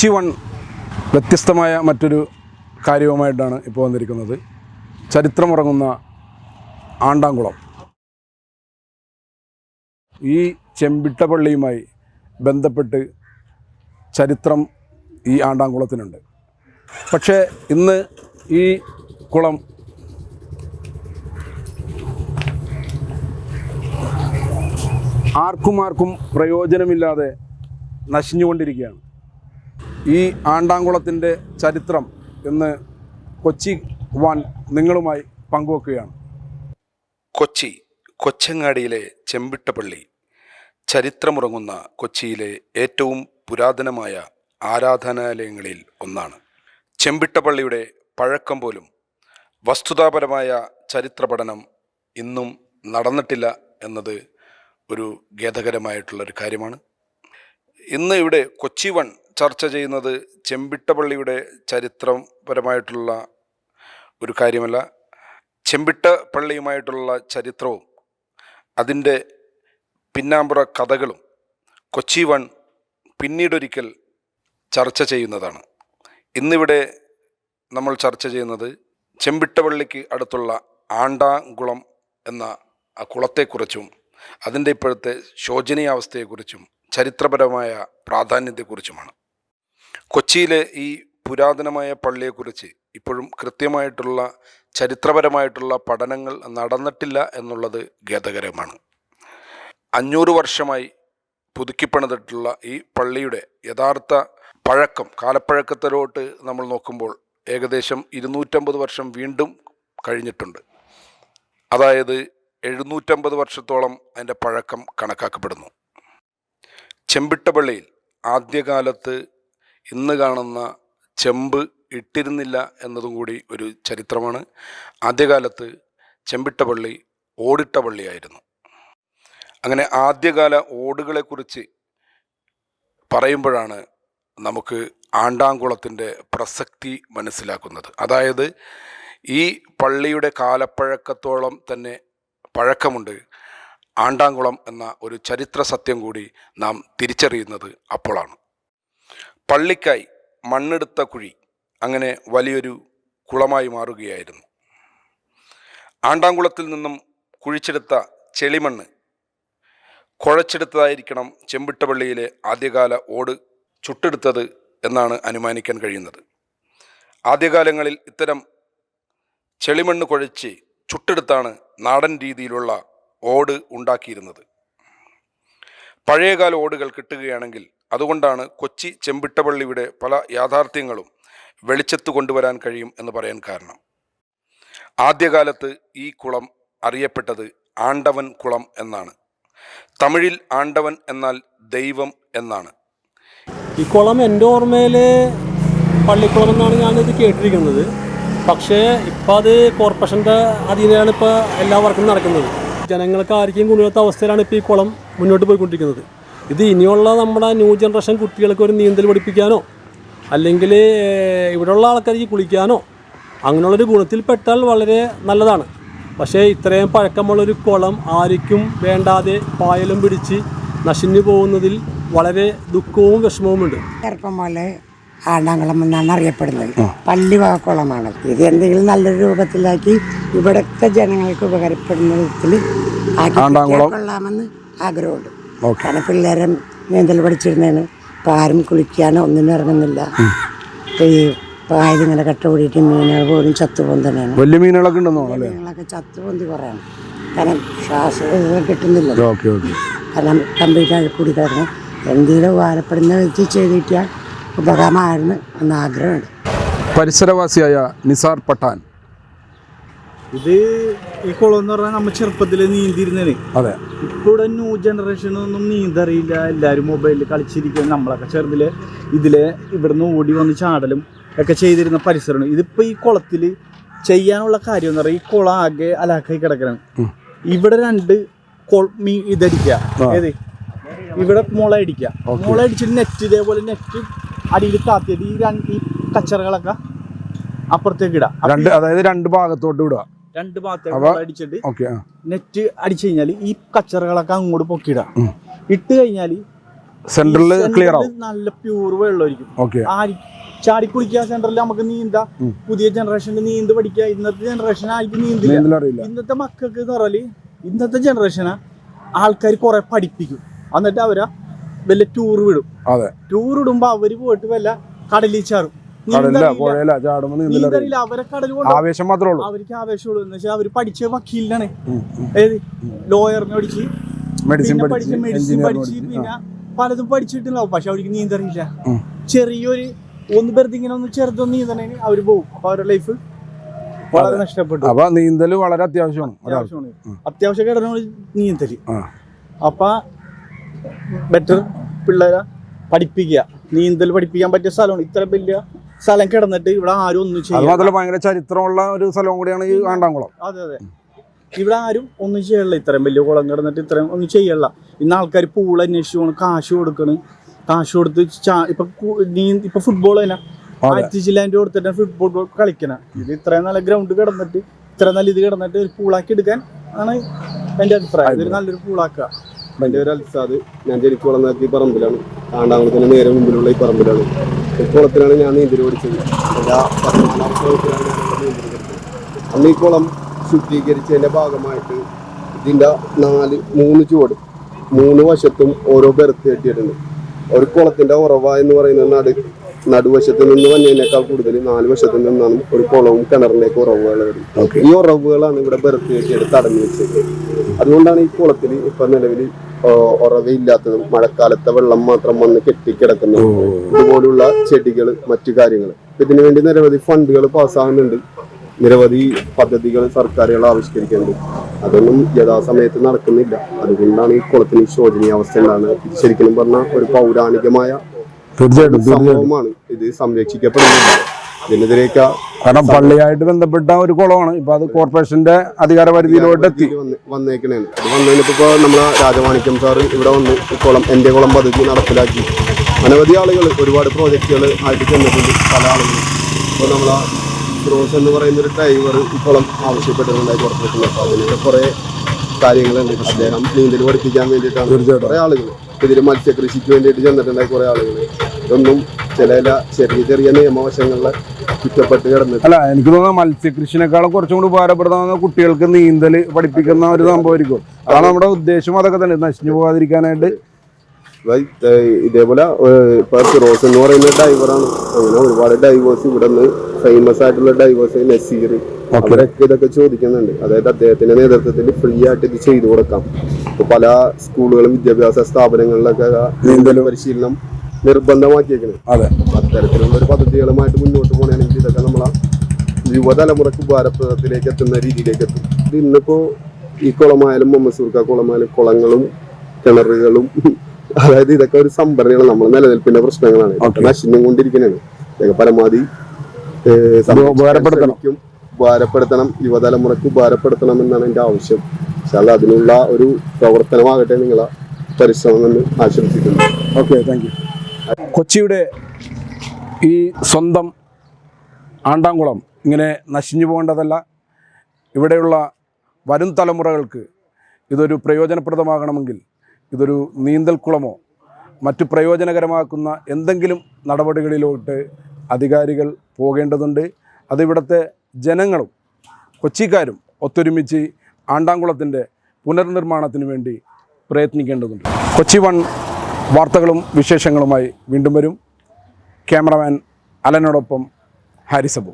Kochi one വ്യത്യസ്തമായ മറ്റൊരു കാര്യവുമായിട്ടാണ് ഇപ്പോൾ വന്നിരിക്കുന്നത്. ചരിത്രമുറങ്ങുന്ന ആണ്ടാംകുളം. ഈ ചെമ്പിട്ടപ്പള്ളിയുമായി ബന്ധപ്പെട്ട് ചരിത്രം ഈ ആണ്ടാംകുളത്തിനുണ്ട്. പക്ഷേ ഇന്ന് ഈ കുളം ആർക്കും പ്രയോജനമില്ലാതെ നശിഞ്ഞുകൊണ്ടിരിക്കുകയാണ്. ഈ ആണ്ടാംകുളത്തിൻ്റെ ചരിത്രം ഇന്ന് കൊച്ചി വൺ നിങ്ങളുമായി പങ്കുവെക്കുകയാണ്. കൊച്ചങ്ങാടിയിലെ ചെമ്പിട്ടപ്പള്ളി ചരിത്രമുറങ്ങുന്ന കൊച്ചിയിലെ ഏറ്റവും പുരാതനമായ ആരാധനാലയങ്ങളിൽ ഒന്നാണ്. ചെമ്പിട്ടപ്പള്ളിയുടെ പഴക്കം പോലും വസ്തുതാപരമായ ചരിത്ര പഠനം ഇന്നും നടന്നിട്ടില്ല എന്നത് ഒരു ഖേദകരമായിട്ടുള്ളൊരു കാര്യമാണ്. ഇന്ന് ഇവിടെ കൊച്ചി വൺ ചർച്ച ചെയ്യുന്നത് ചെമ്പിട്ടപ്പള്ളിയുടെ ചരിത്രപരമായിട്ടുള്ള ഒരു കാര്യമല്ല, ചെമ്പിട്ടപ്പള്ളിയുമായിട്ടുള്ള ചരിത്രവും അതിൻ്റെ പിന്നാമ്പുറ കഥകളും കൊച്ചി വൺ പിന്നീടൊരിക്കൽ ചർച്ച ചെയ്യുന്നതാണ്. ഇന്നിവിടെ നമ്മൾ ചർച്ച ചെയ്യുന്നത് ചെമ്പിട്ടപ്പള്ളിക്ക് അടുത്തുള്ള ആണ്ടാംകുളം എന്ന ആ കുളത്തെക്കുറിച്ചും അതിൻ്റെ ഇപ്പോഴത്തെ ശോചനീയാവസ്ഥയെക്കുറിച്ചും ചരിത്രപരമായ പ്രാധാന്യത്തെക്കുറിച്ചുമാണ്. കൊച്ചിയിലെ ഈ പുരാതനമായ പള്ളിയെക്കുറിച്ച് ഇപ്പോഴും കൃത്യമായിട്ടുള്ള ചരിത്രപരമായിട്ടുള്ള പഠനങ്ങൾ നടന്നിട്ടില്ല എന്നുള്ളത് ഖേദകരമാണ്. 500 വർഷമായി പുതുക്കിപ്പണിതിട്ടുള്ള ഈ പള്ളിയുടെ യഥാർത്ഥ പഴക്കം, കാലപ്പഴക്കത്തിലോട്ട് നമ്മൾ നോക്കുമ്പോൾ ഏകദേശം 250 വർഷം വീണ്ടും കഴിഞ്ഞിട്ടുണ്ട്. അതായത് 750 വർഷത്തോളം അതിൻ്റെ പഴക്കം കണക്കാക്കപ്പെടുന്നു. ചെമ്പിട്ടപ്പള്ളിയിൽ ആദ്യകാലത്ത് ഇന്ന് കാണുന്ന ചെമ്പ് ഇട്ടിരുന്നില്ല എന്നതും കൂടി ഒരു ചരിത്രമാണ്. ആദ്യകാലത്ത് ചെമ്പിട്ടപ്പള്ളി ഓടിട്ട പള്ളിയായിരുന്നു. അങ്ങനെ ആദ്യകാല ഓടുകളെക്കുറിച്ച് പറയുമ്പോഴാണ് നമുക്ക് ആണ്ടാംകുളത്തിൻ്റെ പ്രസക്തി മനസ്സിലാക്കുന്നത്. അതായത് ഈ പള്ളിയുടെ കാലപ്പഴക്കത്തോളം തന്നെ പഴക്കമുണ്ട് ആണ്ടാംകുളം എന്ന ഒരു ചരിത്ര സത്യം കൂടി നാം തിരിച്ചറിയുന്നത് അപ്പോഴാണ്. പള്ളിക്കായി മണ്ണെടുത്ത കുഴി അങ്ങനെ വലിയൊരു കുളമായി മാറുകയായിരുന്നു. ആണ്ടാംകുളത്തിൽ നിന്നും കുഴിച്ചെടുത്ത ചെളിമണ്ണ് കുഴച്ചെടുത്തതായിരിക്കണം ചെമ്പിട്ടപ്പള്ളിയിലെ ആദ്യകാല ഓട് ചുട്ടെടുത്തത് എന്നാണ് അനുമാനിക്കാൻ കഴിയുന്നത്. ആദ്യകാലങ്ങളിൽ ഇത്തരം ചെളിമണ്ണ് കുഴച്ച് ചുട്ടെടുത്താണ് നാടൻ രീതിയിലുള്ള ഓട് ഉണ്ടാക്കിയിരുന്നത്. പഴയകാല ഓടുകൾ കിട്ടുകയാണെങ്കിൽ അതുകൊണ്ടാണ് കൊച്ചി ചെമ്പിട്ടപ്പള്ളിയുടെ പല യാഥാർത്ഥ്യങ്ങളും വെളിച്ചത്ത് കൊണ്ടുവരാൻ കഴിയും എന്ന് പറയാൻ കാരണം. ആദ്യകാലത്ത് ഈ കുളം അറിയപ്പെട്ടത് ആണ്ടവൻ കുളം എന്നാണ്. തമിഴിൽ ആണ്ടവൻ എന്നാൽ ദൈവം എന്നാണ്. ഈ കുളം എൻ്റെ ഓർമ്മയിൽ പള്ളിക്കുളം എന്നാണ് ഞാനിത് കേട്ടിരിക്കുന്നത്. പക്ഷേ ഇപ്പം അത് കോർപ്പറേഷൻ്റെ അധീനമാണ് ഇപ്പോൾ എല്ലാ വർക്കും നടക്കുന്നത്. ജനങ്ങൾക്ക് ആർക്കും ഗുണമില്ലാത്ത അവസ്ഥയിലാണ് ഇപ്പോൾ ഈ കുളം മുന്നോട്ട് പോയിക്കൊണ്ടിരിക്കുന്നത്. ഇത് ഇനിയുള്ള നമ്മുടെ ന്യൂ ജനറേഷൻ കുട്ടികൾക്ക് ഒരു നീന്തൽ പഠിപ്പിക്കാനോ അല്ലെങ്കിൽ ഇവിടെയുള്ള ആൾക്കാർക്ക് കുളിക്കാനോ അങ്ങനെയുള്ളൊരു ഗുണത്തിൽപ്പെട്ടാൽ വളരെ നല്ലതാണ്. പക്ഷേ ഇത്രയും പഴക്കമുള്ളൊരു കുളം ആർക്കും വേണ്ടാതെ പായലും പിടിച്ച് നശിഞ്ഞു പോകുന്നതിൽ വളരെ ദുഃഖവും വിഷമവുമുണ്ട്. ചെറുപ്പം പോലെ ആണ്ടാംകുളം എന്നാണ് അറിയപ്പെടുന്നത്. പള്ളി കുളമാണ്. ഇത് എന്തെങ്കിലും നല്ലൊരു രൂപത്തിലാക്കി ഇവിടുത്തെ ജനങ്ങൾക്ക് ഉപകാരപ്പെടുന്ന വിധത്തിൽ കൊള്ളാമെന്ന് ആഗ്രഹമുണ്ട്. കാരണം പിള്ളേരെ നീന്തൽ പഠിച്ചിരുന്നതിന് ഇപ്പം ആരും കുളിക്കാനോ ഒന്നിനും ഇറങ്ങുന്നില്ല. ഇപ്പം ഈ പായലിങ്ങനെ കട്ട കൂടിയിട്ട് മീനുകൾ പോലും ചത്തുപോകും തന്നെയാണ്. വലിയ മീനുകളൊക്കെ മീനുകളൊക്കെ ചത്തുപൊന്തി കുറയാണ്. കാരണം ശ്വാസം കിട്ടുന്നില്ല. കാരണം കംപ്ലീറ്റ് അഴുക്കൂടി കിടന്ന് എന്തെങ്കിലും ഉപകാരപ്പെടുന്ന വെച്ച് ചെയ്തിട്ടാൽ ഉപകാരമായിരുന്നു എന്ന് ആഗ്രഹമുണ്ട്. പരിസരവാസിയായ നിസാർ പഠാൻ, ഇത് ഈ കുളം എന്ന് പറഞ്ഞാൽ നമ്മൾ ചെറുപ്പത്തിൽ നീന്തിരുന്നേ. അതെ. ഇപ്പോൾ ഇവിടെ ന്യൂ ജനറേഷനൊന്നും നീന്തറിയില്ല. എല്ലാവരും മൊബൈലിൽ കളിച്ചിരിക്കുക. നമ്മളൊക്കെ ചെറുതിൽ ഇതിലെ ഇവിടുന്ന് ഓടി വന്ന് ചാടലും ഒക്കെ ചെയ്തിരുന്ന പരിസരമാണ്. ഇതിപ്പോൾ ഈ കുളത്തിൽ ചെയ്യാനുള്ള കാര്യം എന്ന് പറഞ്ഞാൽ ഈ കുളം ആകെ അലാക്കായി കിടക്കണം. ഇവിടെ 2 ഇതടിക്കുക. ഏത് ഇവിടെ മുളയടിക്കുക. മുളയടിച്ചിട്ട് നെറ്റ് ഇതേപോലെ നെറ്റ് അടിയിൽ താത്തിയത് ഈ കച്ചറകളൊക്കെ അപ്പുറത്തേക്ക് ഇടാം. അതായത് 2 ഭാഗത്തോട്ട് വിടുക. 2 ഭാഗത്തേക്ക് അടിച്ചിട്ട് നെറ്റ് അടിച്ചു കഴിഞ്ഞാൽ ഈ കച്ചറകളൊക്കെ അങ്ങോട്ട് പൊക്കിയിടാം. ഇട്ട് കഴിഞ്ഞാൽ സെൻട്രൽ ക്ലിയർ ആവും, നല്ല പ്യൂർ വെള്ളമായിരിക്കും. ഓക്കെ. ചാടി കുളിക്കുക സെൻട്രലിൽ നമുക്ക് നീന്താം. പുതിയ ജനറേഷനിൽ നീന്ത് പഠിക്കുക. ഇന്നത്തെ ജനറേഷൻ ആയിരിക്കും നീന്തില്ല. ഇന്നത്തെ മക്കൾക്ക് എന്ന് പറഞ്ഞാല് ഇന്നത്തെ ജനറേഷനാ ആൾക്കാർ കുറെ പഠിപ്പിക്കും, എന്നിട്ട് അവരാ വല്ല ടൂർ വിടും. ടൂർ ഇടുമ്പോ അവര് പോയിട്ട് വല്ല കടലിൽ ചാറും. നീന്തറിയില്ല. അവരെ കടൽ ആവേശം മാത്രമേ ഉള്ളൂ. അവർക്ക് ആവേശമുള്ളൂ എന്ന് വെച്ചാൽ അവര് പഠിച്ച വക്കീലിനാണ്, ഏത് ലോയറിനെ പഠിച്ച് മെഡിസിൻ പഠിച്ച് പിന്നെ പലതും പഠിച്ചിട്ടുണ്ടാവും. പക്ഷെ അവർക്ക് നീന്തറിയില്ല. ചെറിയൊരു ഒന്ന് വെറുതെ ഇങ്ങനെ ഒന്ന് ചെറുതൊന്നും നീന്തണേ അവര് പോകും. അപ്പൊ അവരുടെ ലൈഫ് വളരെ നഷ്ടപ്പെട്ടു. അപ്പൊ നീന്തല് വളരെ അത്യാവശ്യമാണ്. അത്യാവശ്യ ഘടനകൾ നീന്തല്. അപ്പൊ ബെറ്റർ പിള്ളേരെ പഠിപ്പിക്കുക. നീന്തൽ പഠിപ്പിക്കാൻ പറ്റിയ സ്ഥലമാണ്. ഇത്ര വലിയ സ്ഥലം കിടന്നിട്ട് ഇവിടെ ആരും ഒന്നും ചെയ്യില്ല. ഭയങ്കര ചരിത്രമുള്ള ഒരു സ്ഥലം കൂടിയാണ് ഈ ആണ്ടാംകുളം. അതെ. ഇവിടെ ആരും ഒന്നും ചെയ്യല്ല. ഇത്രയും വലിയ കുളം കിടന്നിട്ട് ഇത്രയും ഒന്നും ചെയ്യല്ല. ഇന്ന് ആൾക്കാർ പൂൾ അന്വേഷിച്ചു പോകണം, കാശ് കൊടുക്കണം. കാശ് കൊടുത്ത് ഇപ്പൊ ഫുട്ബോൾ തന്നെ 1000 രൂപ കൊടുത്തിട്ട് ഫുട്ബോൾ കളിക്കണം. ഇത് ഇത്രയും നല്ല ഗ്രൗണ്ട് കിടന്നിട്ട് ഇത്ര നല്ല ഇത് കിടന്നിട്ട് ഒരു പൂളാക്കി എടുക്കാൻ ആണ് എന്റെ അഭിപ്രായം. ഇതൊരു നല്ലൊരു പൂളാക്കുക. എൻ്റെ ഒരു അൽസാദ്. ഞാൻ ജനിച്ചു വളർന്ന ഈ പറമ്പിലാണ്. ആണ്ടാംകുളത്തിന് നേരെ മുമ്പിലുള്ള ഈ പറമ്പിലാണ്. ഈ കുളത്തിലാണ് ഞാൻ നീന്തൽ പഠിച്ചത്. എല്ലാ 14 കുളത്തിലാണ് ഞാൻ നീന്തൽ പഠിച്ചത്. അന്ന് ഈ കുളം ശുദ്ധീകരിച്ചതിൻ്റെ ഭാഗമായിട്ട് ഇതിൻ്റെ 3 ചുവട് 3 വശത്തും ഓരോ ബെർത്ത് കെട്ടിയിട്ടുണ്ട്. ഒരു കുളത്തിൻ്റെ ഉറവ എന്ന് പറയുന്നത് നടുവശത്ത് നിന്ന് വന്നതിനേക്കാൾ കൂടുതൽ 4 വശത്ത് നിന്നാണ് ഒരു കുളവും കിണറിലേക്ക് ഉറവുകൾ വരുന്നത്. ഈ ഉറവുകളാണ് ഇവിടെ ബെർത്ത് കെട്ടിയിട്ട് തടഞ്ഞു വെച്ചത്. അതുകൊണ്ടാണ് ഈ കുളത്തിൽ ഇപ്പൊ നിലവിൽ ഉറവയില്ലാത്തതും മഴക്കാലത്തെ വെള്ളം മാത്രം വന്ന് കെട്ടിക്കിടക്കുന്നതും. ഇതുപോലുള്ള ചെടികൾ, മറ്റു കാര്യങ്ങൾ. ഇതിനു വേണ്ടി നിരവധി ഫണ്ടുകൾ പാസ്സാകുന്നുണ്ട്. നിരവധി പദ്ധതികൾ സർക്കാരുകൾ ആവിഷ്കരിക്കുന്നുണ്ട്. അതൊന്നും യഥാസമയത്ത് നടക്കുന്നില്ല. അതുകൊണ്ടാണ് ഈ കുളത്തിന് ശോചനീയാവസ്ഥ ഉണ്ടാകുന്നത്. ഇത് ശരിക്കും പറഞ്ഞാൽ ഒരു പൗരാണികമായ സംഭവമാണ്. ഇത് സംരക്ഷിക്കപ്പെടുന്നില്ല. ഇതിനെതിരെയൊക്കെ കാരണം പള്ളിയായിട്ട് ബന്ധപ്പെട്ട ഒരു കുളമാണ്. ഇപ്പൊ അത് കോർപ്പറേഷന്റെ അധികാര പരിധിയിലോട്ട് എത്തി വന്നേക്കണേണ്. അത് വന്നതിനിപ്പോ നമ്മളെ രാജമാണിക്യം സാറ് ഇവിടെ വന്ന് കുളം എൻ്റെ കുളം പദ്ധതി നടപ്പിലാക്കി. അനവധി ആളുകൾ ഒരുപാട് പ്രോജക്റ്റുകൾ ആയിട്ട് ചെന്നിട്ടുണ്ട്. പല ആളുകളും ഇപ്പോൾ നമ്മളെ ഫിറോസ് എന്ന് പറയുന്ന ഒരു ഡ്രൈവർ ഈ കുളം ആവശ്യപ്പെട്ടിട്ടുണ്ടായി കോർപ്പറേഷനിൽ. അപ്പോൾ അതിനൊക്കെ കുറേ കാര്യങ്ങളുണ്ട്. അദ്ദേഹം നീന്തൽ പഠിപ്പിക്കാൻ വേണ്ടിയിട്ടാണ് കുറേ ആളുകൾ. ഇതിൽ മത്സ്യകൃഷിക്ക് വേണ്ടിയിട്ട് ചെന്നിട്ടുണ്ടായി കുറേ ആളുകൾ. ഇതൊന്നും ചെറിയ ചെറിയ നിയമവശങ്ങളിലെ കുറ്റപ്പെട്ട് കിടന്നിട്ട്. അല്ല, എനിക്ക് തോന്നുന്നത് മത്സ്യകൃഷിനേക്കാളും കുറച്ചും കൂടി ഉപകാരപ്പെടുന്ന കുട്ടികൾക്ക് നീന്തൽ പഠിപ്പിക്കുന്ന ഒരു സംഭവമായിരിക്കും. അതാണ് നമ്മുടെ ഉദ്ദേശം. അതൊക്കെ തന്നെ നശിഞ്ഞു പോകാതിരിക്കാനായിട്ട്. ഇതേപോലെ ഇപ്പൊ ഫിറോസ് എന്ന് പറയുന്ന ഡൈവറാണ്. അങ്ങനെ ഒരുപാട് ഡൈവേഴ്സ് ഇവിടെ നിന്ന് ഫേമസ് ആയിട്ടുള്ള ഡൈവേഴ്സ് നസീർ അവരൊക്കെ ഇതൊക്കെ ചോദിക്കുന്നുണ്ട്. അതായത് അദ്ദേഹത്തിന്റെ നേതൃത്വത്തിൽ ഫ്രീ ആയിട്ട് ഇത് ചെയ്തു കൊടുക്കാം. ഇപ്പൊ പല സ്കൂളുകളും വിദ്യാഭ്യാസ സ്ഥാപനങ്ങളിലൊക്കെ നീന്തൽ പരിശീലനം നിർബന്ധമാക്കിയേക്കുന്നത്. അത്തരത്തിലുള്ള ഒരു പദ്ധതികളുമായിട്ട് മുന്നോട്ട് പോകണമെങ്കിൽ ഇതൊക്കെ നമ്മളെ യുവതലമുറക്ക് ഉപകാരപ്രദത്തിലേക്ക് എത്തുന്ന രീതിയിലേക്ക് എത്തും. ഇത് ഇന്നിപ്പോ ഈ കുളമായാലും മമ്മസൂർക്ക കുളമായാലും കുളങ്ങളും കിണറുകളും അതായത് ഇതൊക്കെ ഒരു സംഭരണികൾ നമ്മുടെ നിലനിൽപ്പിന്റെ പ്രശ്നങ്ങളാണ്. നശിഞ്ഞും കൊണ്ടിരിക്കുന്നതാണ്. ഇതൊക്കെ പരമാവധി ഉപകാരപ്പെടുത്തണം. യുവതലമുറക്ക് ഉപകാരപ്പെടുത്തണം എന്നാണ് എൻ്റെ ആവശ്യം. പക്ഷെ അതിനുള്ള ഒരു പ്രവർത്തനമാകട്ടെ നിങ്ങളെ പരിശ്രമം എന്ന് ആശംസിക്കുന്നു. Okay, thank you. കൊച്ചിയുടെ ഈ സ്വന്തം ആണ്ടാംകുളം ഇങ്ങനെ നശിഞ്ഞു പോകേണ്ടതല്ല. ഇവിടെയുള്ള വരും തലമുറകൾക്ക് ഇതൊരു പ്രയോജനപ്രദമാകണമെങ്കിൽ ഇതൊരു നീന്തൽക്കുളമോ മറ്റു പ്രയോജനകരമാക്കുന്ന എന്തെങ്കിലും നടപടികളിലോട്ട് അധികാരികൾ പോകേണ്ടതുണ്ട്. അതിവിടുത്തെ ജനങ്ങളും കൊച്ചിക്കാരും ഒത്തൊരുമിച്ച് ആണ്ടാംകുളത്തിൻ്റെ പുനർനിർമ്മാണത്തിന് വേണ്ടി പ്രയത്നിക്കേണ്ടതുണ്ട്. കൊച്ചി 1 വാർത്തകളും വിശേഷങ്ങളുമായി വീണ്ടും വരും. ക്യാമറമാൻ അലനോടൊപ്പം ഹാരിസബു.